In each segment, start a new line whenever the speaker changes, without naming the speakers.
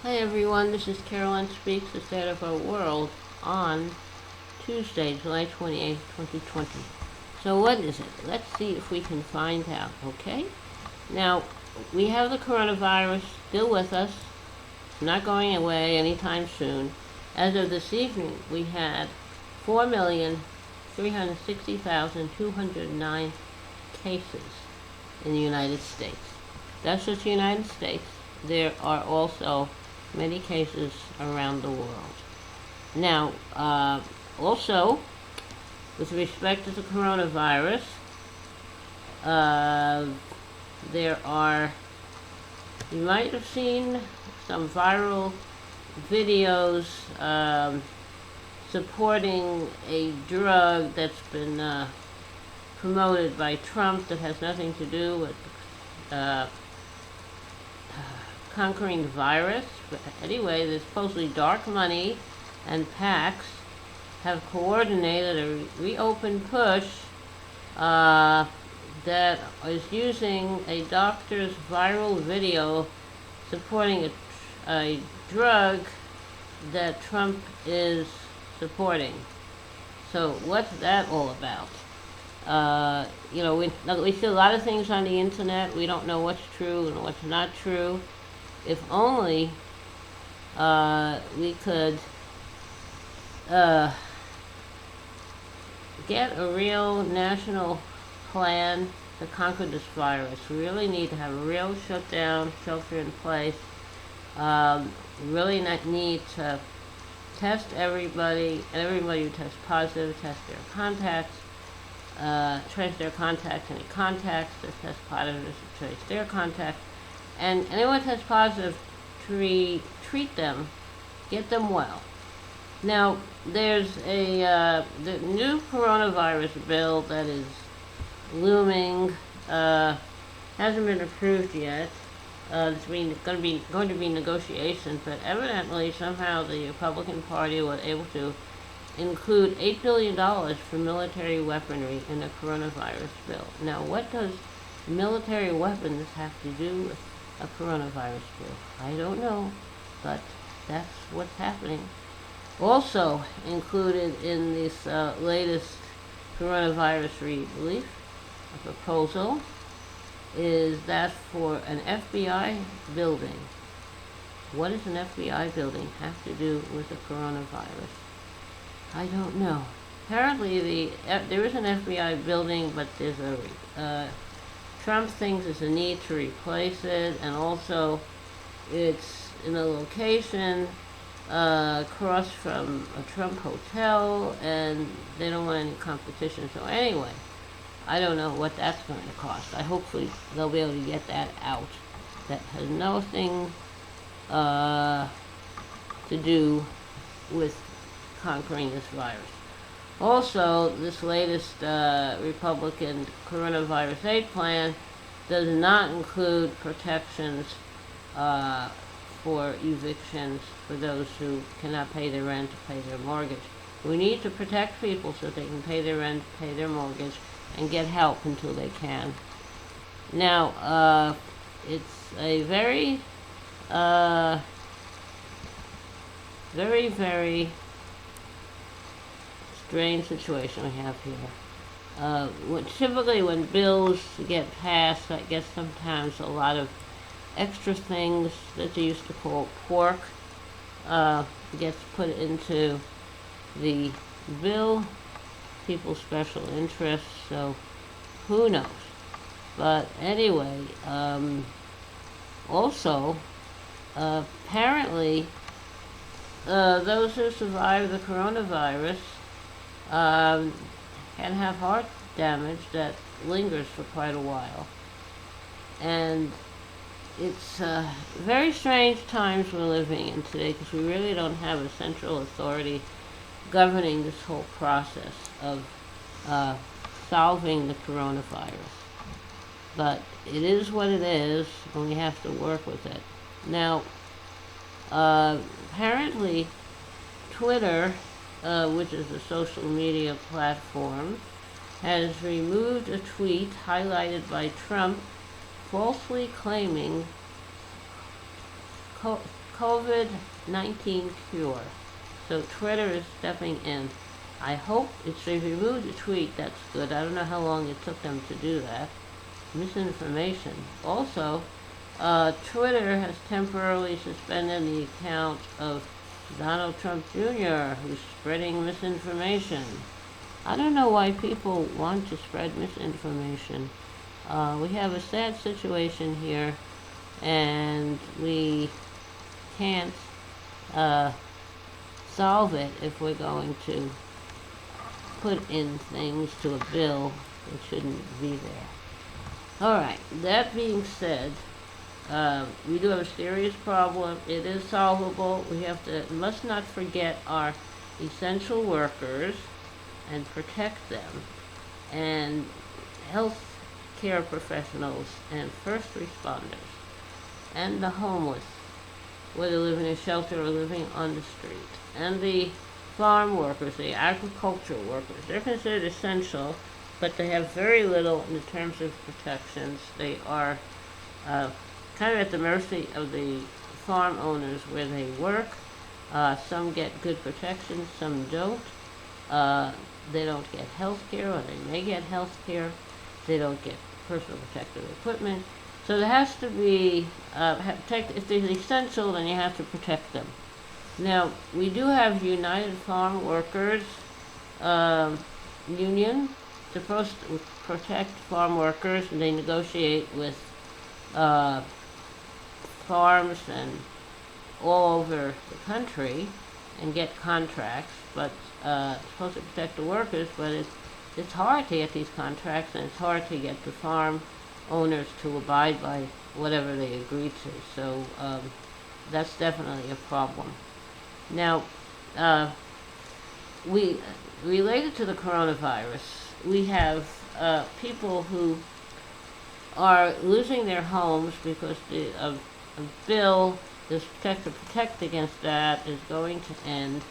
Hi everyone, this is Caroline Speaks, the State of Our World on Tuesday, July 28th, 2020. So what is it? Let's see if we can find out, okay? Now, we have the coronavirus still with us, not going away anytime soon. As of this evening, we had 4,360,209 cases in the United States. That's just the United States. There are also many cases around the world. Now, also, with respect to the coronavirus, there are, you might have seen some viral videos supporting a drug that's been promoted by Trump that has nothing to do with conquering the virus. But anyway, there's supposedly dark money and PACs have coordinated a reopen push that is using a doctor's viral video supporting a drug that Trump is supporting. So what's that all about? We see a lot of things on the internet. We don't know what's true and what's not true. If only we could get a real national plan to conquer this virus. We really need to have a real shutdown, shelter in place. Really need to test everybody, and everybody who tests positive, test their contacts, trace their contacts, any contacts that test positive, trace their contacts. And anyone tests positive, treat them, get them well. Now, there's the new coronavirus bill that is looming, hasn't been approved yet. It's going to be negotiations, but evidently somehow the Republican Party was able to include $8 billion for military weaponry in the coronavirus bill. Now, what does military weapons have to do with a coronavirus bill? I don't know, but that's what's happening. Also included in this latest coronavirus relief proposal is that for an FBI building. What does an FBI building have to do with the coronavirus? I don't know. Apparently there is an FBI building, but there's Trump thinks there's a need to replace it, and also it's in a location across from a Trump hotel, and they don't want any competition. So anyway, I don't know what that's going to cost. Hopefully they'll be able to get that out. That has nothing to do with conquering this virus. Also, this latest Republican coronavirus aid plan does not include protections for evictions for those who cannot pay their rent, pay their mortgage. We need to protect people so they can pay their rent, pay their mortgage, and get help until they can. Now, it's a very, very strange situation we have here. Typically when bills get passed, I guess sometimes a lot of extra things that they used to call pork gets put into the bill, people's special interests, so who knows. But anyway, also, apparently, those who survive the coronavirus can have heart damage that lingers for quite a while. And it's very strange times we're living in today, because we really don't have a central authority governing this whole process of solving the coronavirus. But it is what it is, and we have to work with it. Now, apparently, Twitter, which is a social media platform, has removed a tweet highlighted by Trump falsely claiming COVID-19 cure. So Twitter is stepping in. I hope it's they removed the tweet. That's good. I don't know how long it took them to do that. Misinformation. Also, Twitter has temporarily suspended the account of Donald Trump Jr., who's spreading misinformation. I don't know why people want to spread misinformation. We have a sad situation here, and we can't solve it if we're going to put in things to a bill that shouldn't be there. Alright, that being said, we do have a serious problem. It is solvable. Must not forget our essential workers and protect them, and health care professionals and first responders and the homeless, whether living in a shelter or living on the street, and the farm workers, the agricultural workers. They're considered essential, but they have very little in terms of protections. They are kind of at the mercy of the farm owners where they work. Some get good protection, some don't. They don't get health care, or they may get health care. They don't get personal protective equipment. So there has to be, if they're essential, then you have to protect them. Now, we do have United Farm Workers Union, supposed to protect farm workers, and they negotiate with farms and all over the country and get contracts, but it's supposed to protect the workers, but it's hard to get these contracts, and it's hard to get the farm owners to abide by whatever they agree to. So that's definitely a problem. Now, related to the coronavirus, we have people who are losing their homes because a bill is to protect against that is going to end,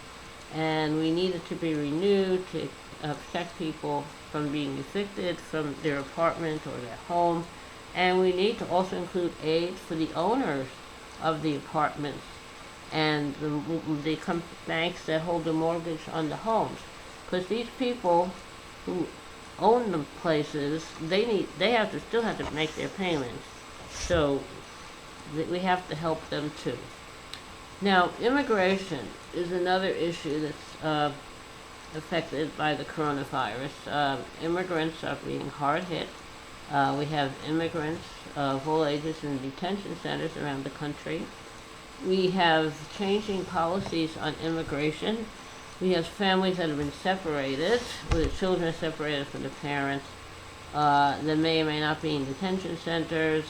and we need it to be renewed to protect people from being evicted from their apartment or their home. And we need to also include aid for the owners of the apartments and the banks that hold the mortgage on the homes, because these people who own the places, they still have to make their payments. So we have to help them too. Now, immigration is another issue that's affected by the coronavirus. Immigrants are being hard hit. We have immigrants of all ages in detention centers around the country. We have changing policies on immigration. We have families that have been separated, where the children are separated from the parents. They may or may not be in detention centers.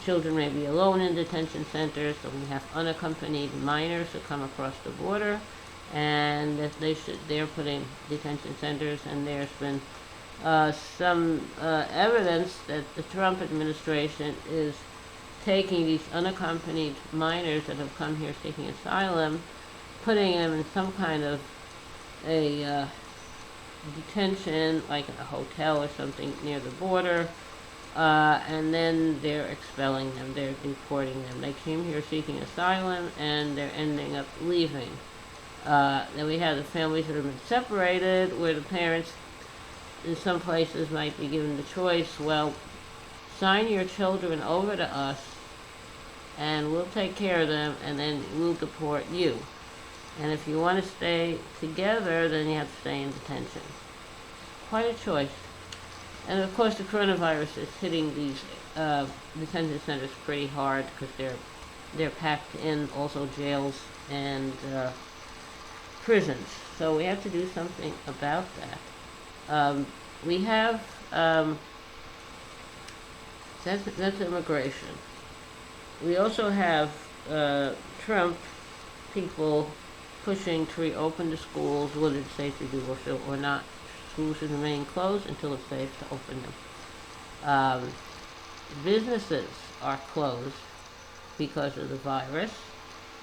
Children may be alone in detention centers. So we have unaccompanied minors who come across the border, and they're put in detention centers. And there's been some evidence that the Trump administration is taking these unaccompanied minors that have come here seeking asylum, putting them in some kind of a detention, like in a hotel or something near the border, and then they're expelling them, they're deporting them. They came here seeking asylum, and they're ending up leaving. Then we have the families that have been separated, where the parents in some places might be given the choice, well, sign your children over to us, and we'll take care of them, and then we'll deport you. And if you want to stay together, then you have to stay in detention. Quite a choice. And of course, the coronavirus is hitting these detention centers pretty hard, because they're packed in, also jails and prisons. So we have to do something about that. We have that's immigration. We also have Trump people pushing to reopen the schools, whether it's safe to do so or not. Schools should remain closed until it's safe to open them. Businesses are closed because of the virus,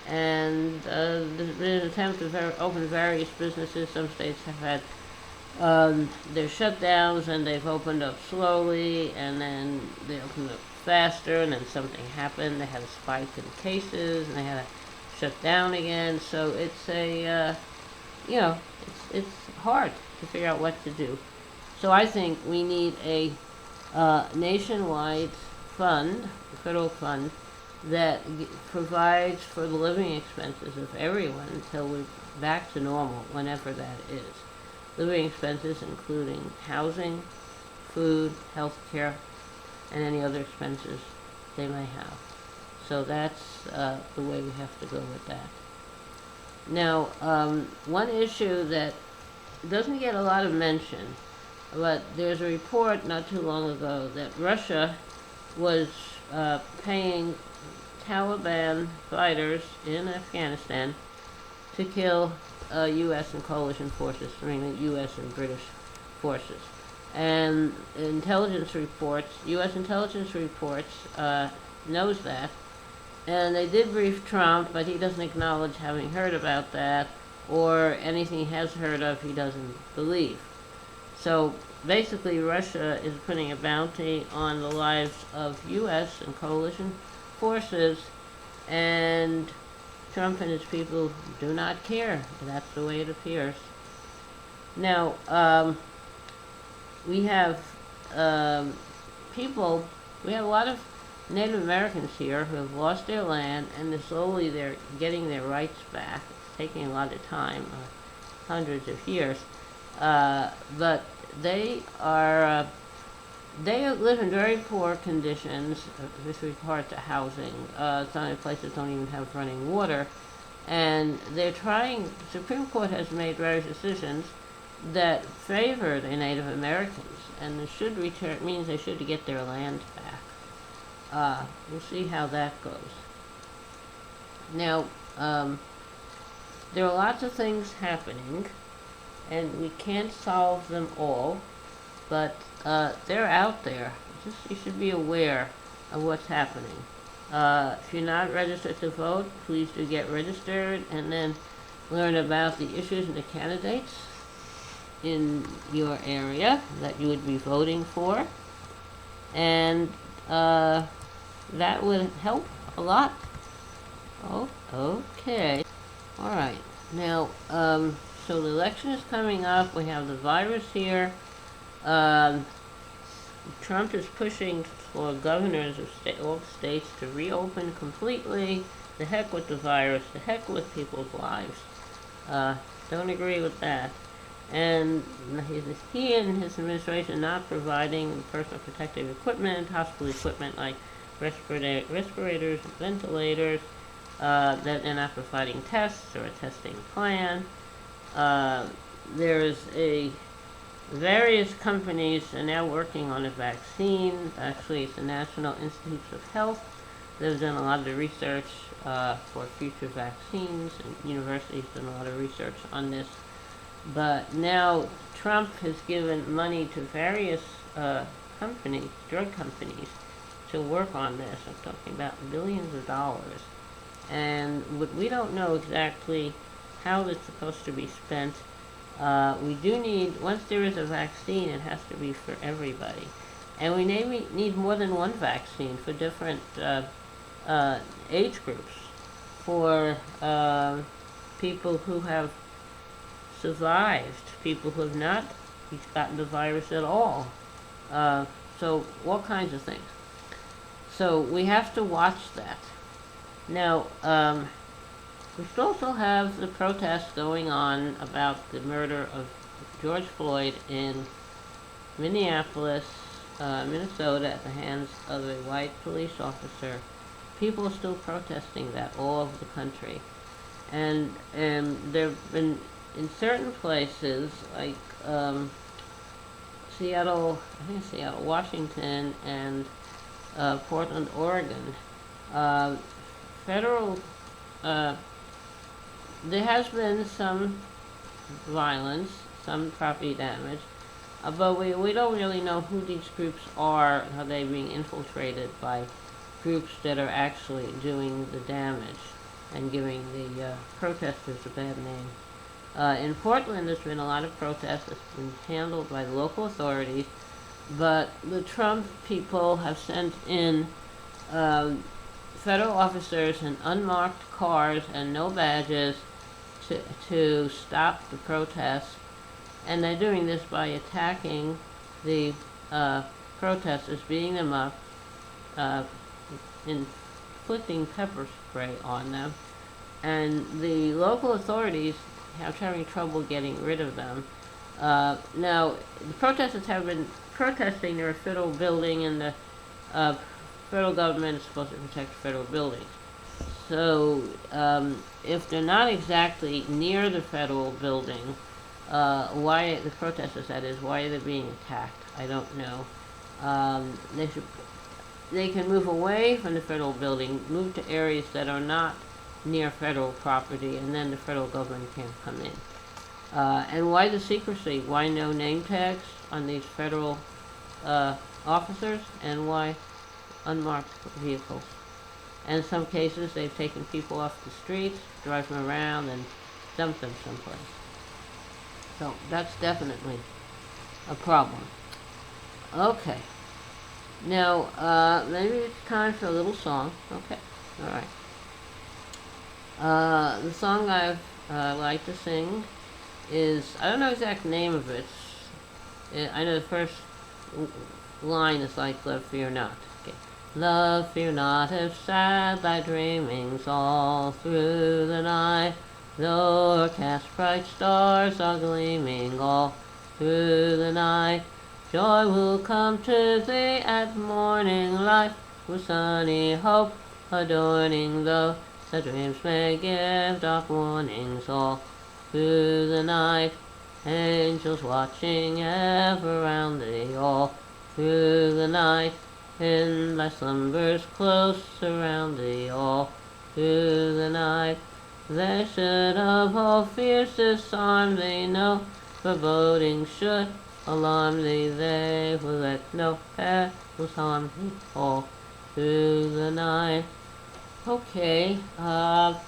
and there's been an attempt to open various businesses. Some states have had their shutdowns, and they've opened up slowly, and then they open up faster, and then something happened. They had a spike in cases, and they had to shut down again. So it's it's hard to figure out what to do. So I think we need a nationwide fund, a federal fund, that provides for the living expenses of everyone until we're back to normal, whenever that is. Living expenses including housing, food, health care, and any other expenses they may have. So that's the way we have to go with that. Now, one issue that doesn't get a lot of mention, but there's a report not too long ago that Russia was paying Taliban fighters in Afghanistan to kill U.S. and coalition forces, mainly U.S. and British forces. And intelligence reports, U.S. intelligence reports, knows that. And they did brief Trump, but he doesn't acknowledge having heard about that, or anything he has heard of he doesn't believe. So basically Russia is putting a bounty on the lives of U.S. and coalition forces, and Trump and his people do not care. That's the way it appears. Now, we have we have a lot of Native Americans here who have lost their land, and slowly they're getting their rights back. It's taking a lot of time, hundreds of years, but they live in very poor conditions with regard to housing. Some places don't even have running water, and they're trying. Supreme Court has made various decisions that favor the Native Americans, and they should means they should get their land back. We'll see how that goes. Now, there are lots of things happening, and we can't solve them all, but they're out there. You should be aware of what's happening. If you're not registered to vote, please do get registered, and then learn about the issues and the candidates in your area that you would be voting for, and that would help a lot. Oh, okay. All right. Now, so the election is coming up. We have the virus here. Trump is pushing for governors of all states to reopen completely. The heck with the virus. The heck with people's lives. Don't agree with that. And he and his administration not providing personal protective equipment, hospital equipment like respirators and ventilators, that they're not providing tests or a testing plan. There's various companies are now working on a vaccine. Actually, it's the National Institutes of Health. They've done a lot of the research for future vaccines, and universities done a lot of research on this. But now Trump has given money to various companies, drug companies, to work on this. I'm talking about billions of dollars. And we don't know exactly how it's supposed to be spent. We do need, once there is a vaccine, it has to be for everybody. And we need more than one vaccine for different age groups, for people who have survived, people who have not gotten the virus at all. So all kinds of things. So we have to watch that. Now, we also have the protests going on about the murder of George Floyd in Minneapolis, Minnesota, at the hands of a white police officer. People are still protesting that all over the country. And there have been, in certain places, like Seattle, Washington, and Portland, Oregon, federal, there has been some violence, some property damage, but we don't really know who these groups are, and how they're being infiltrated by groups that are actually doing the damage and giving the protesters a bad name. In Portland, there's been a lot of protests that's been handled by the local authorities, but the Trump people have sent in federal officers in unmarked cars and no badges to stop the protests. And they're doing this by attacking the protesters, beating them up, inflicting pepper spray on them. And the local authorities have having trouble getting rid of them. Now, the protesters have been protesting near a federal building, and the federal government is supposed to protect federal buildings. So, if they're not exactly near the federal building, why the protesters, that is, why are they being attacked? I don't know. They can move away from the federal building, move to areas that are not near federal property, and then the federal government can come in. And why the secrecy? Why no name tags on these federal officers? And why unmarked vehicles? And in some cases, they've taken people off the streets, drive them around, and dump them someplace. So that's definitely a problem. Okay. Now, maybe it's time for a little song. Okay. All right. The song I've like to sing is, I don't know the exact name of it. I know the first line is like, "Love, fear not." Okay. Love, fear not, if sad thy dreamings all through the night, though o'ercast bright stars are gleaming all through the night, joy will come to thee at morning light, with sunny hope adorning, though the dreams may give dark warnings all through the night. Angels watching ever round thee all through the night, in thy slumbers close surround thee all through the night. They should of all fears disarm thee, no foreboding should alarm thee. They will let no perils harm thee all through the night. Okay, that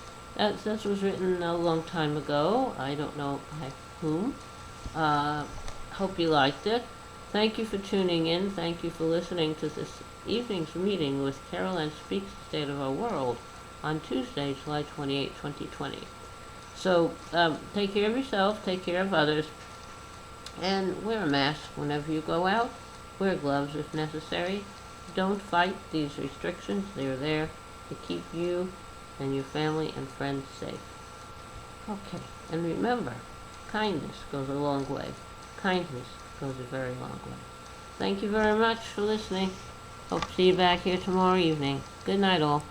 was written a long time ago. I don't know by whom. Hope you liked it. Thank you for tuning in. Thank you for listening to this evening's meeting with Carol Ann Speaks the State of Our World on Tuesday, July 28, 2020. So, take care of yourself, take care of others, and wear a mask whenever you go out. Wear gloves if necessary. Don't fight these restrictions. They are there to keep you and your family and friends safe. Okay, and remember, kindness goes a long way. Kindness goes a very long way. Thank you very much for listening. Hope to see you back here tomorrow evening. Good night, all.